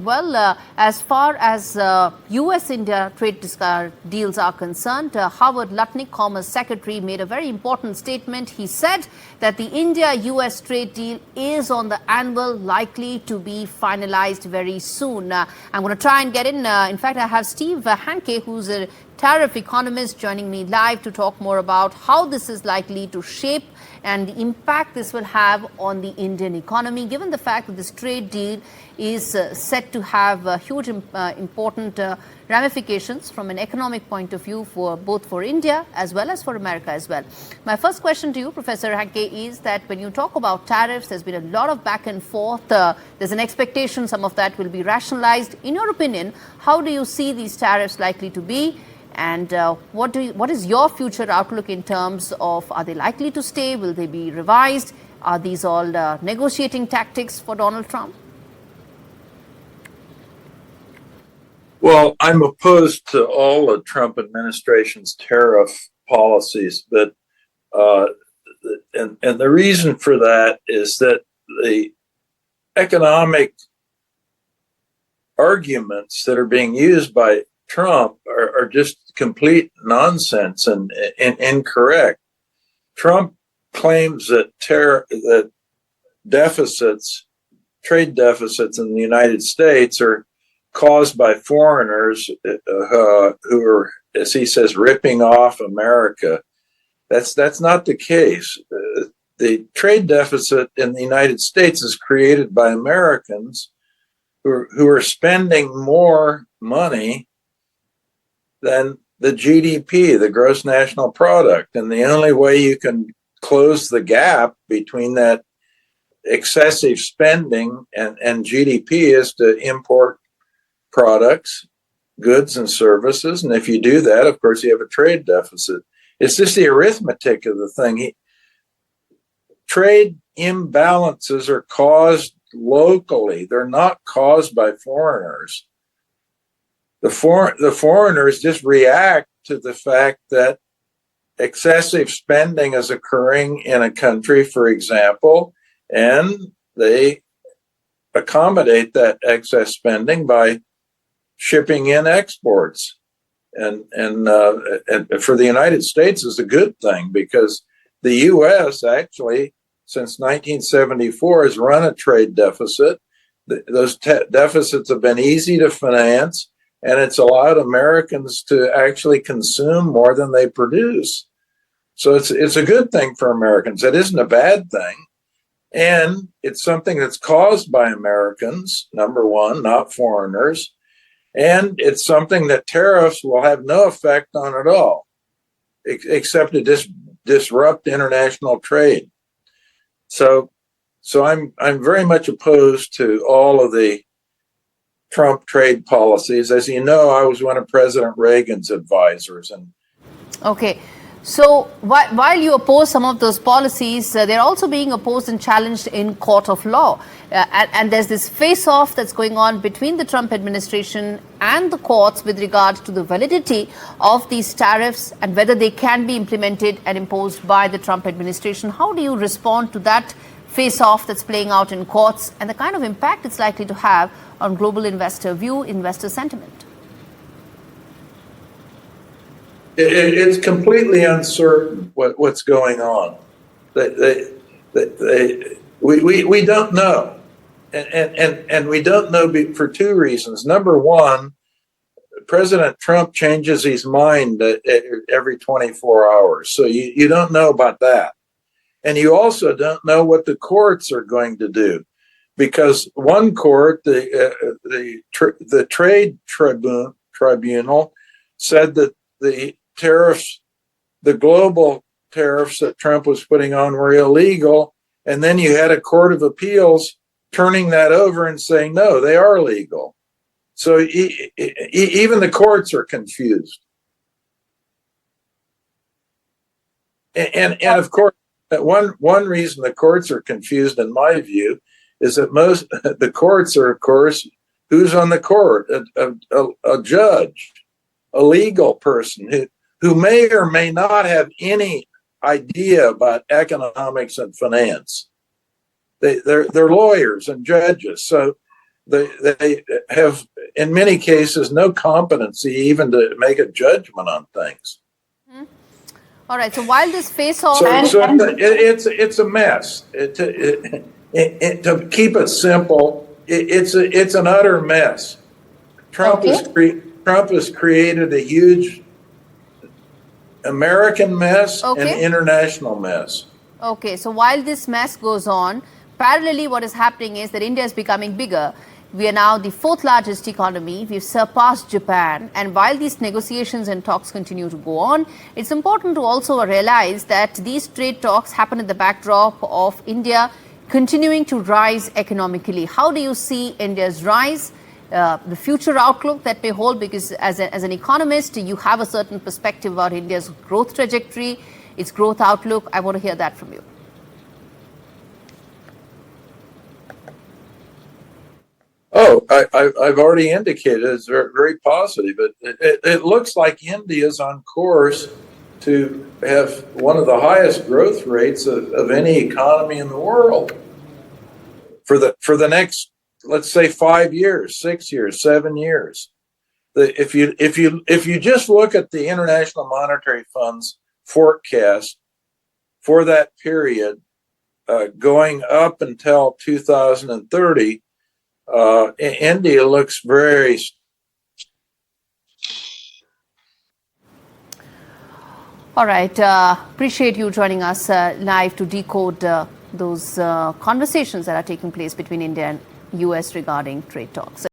Well, as far as US-India trade deals are concerned, Howard Lutnick, Commerce Secretary, made a very important statement. He said that the India-US trade deal is on the anvil, likely to be finalized very soon. I'm going to try and get in fact, I have Steve Hanke, who's a tariff economist, joining me live to talk more about how this is likely to shape and the impact this will have on the Indian economy, given the fact that this trade deal is set to have huge important ramifications from an economic point of view for both for India as well as for America as well. My first question to you, Professor Hanke, is that when you talk about tariffs, there's been a lot of back and forth. There's an expectation some of that will be rationalized. In your opinion, how do you see these tariffs likely to be? And what is your future outlook in terms of, are they likely to stay? Will they be revised? Are these all negotiating tactics for Donald Trump? Well, I'm opposed to all the Trump administration's tariff policies, but and the reason for that is that the economic arguments that are being used by Trump are just complete nonsense and incorrect. Trump claims that trade deficits in the United States are caused by foreigners who are, as he says, ripping off America. That's not the case. The trade deficit in the United States is created by Americans who are spending more money than the GDP, the gross national product. And the only way you can close the gap between that excessive spending and GDP is to import products, goods, and services. And if you do that, of course, you have a trade deficit. It's just the arithmetic of the thing. Trade imbalances are caused locally. They're not caused by foreigners. The foreigners just react to the fact that excessive spending is occurring in a country, for example, and they accommodate that excess spending by shipping in exports. And for the United States is a good thing, because the U.S. actually, since 1974, has run a trade deficit. Those deficits have been easy to finance, and it's allowed Americans to actually consume more than they produce. So it's a good thing for Americans. It isn't a bad thing. And it's something that's caused by Americans, number one, not foreigners. And it's something that tariffs will have no effect on at all, except to disrupt international trade. So I'm very much opposed to all of the Trump trade policies. As you know, I was one of President Reagan's advisors. Okay. So while you oppose some of those policies, they're also being opposed and challenged in court of law. And there's this face-off that's going on between the Trump administration and the courts with regard to the validity of these tariffs and whether they can be implemented and imposed by the Trump administration. How do you respond to that face-off that's playing out in courts and the kind of impact it's likely to have on global investor view, investor sentiment? It's completely uncertain what's going on. We don't know, and we don't know for two reasons. Number one, President Trump changes his mind every 24 hours, so you don't know about that, and you also don't know what the courts are going to do, because one court, the trade tribunal, said that the tariffs, the global tariffs that Trump was putting on were illegal. And then you had a court of appeals turning that over and saying, no, they are legal. So even the courts are confused. And of course, one reason the courts are confused, in my view, is that the courts are, of course, who's on the court? A judge, a legal person who may or may not have any idea about economics and finance. They're lawyers and judges. So they have, in many cases, no competency even to make a judgment on things. All right. So while this face-off, It's a mess. To keep it simple, it's an utter mess. Trump has created a huge American mess and international mess. okay, so while this mess goes on, parallelly what is happening is that India is becoming bigger. We are now the fourth largest economy. We've surpassed Japan. And while these negotiations and talks continue to go on, it's important to also realize that these trade talks happen in the backdrop of India continuing to rise economically. How do you see India's rise, the future outlook that may hold? Because as an economist, you have a certain perspective about India's growth trajectory, its growth outlook. I want to hear that from you. Oh, I've already indicated it's very, very positive. It looks like India is on course to have one of the highest growth rates of any economy in the world for the next, let's say, 5 years, 6 years, 7 years. If you just look at the International Monetary Fund's forecast for that period, going up until 2030. India looks very. All right. Appreciate you joining us live to decode those conversations that are taking place between India and US regarding trade talks.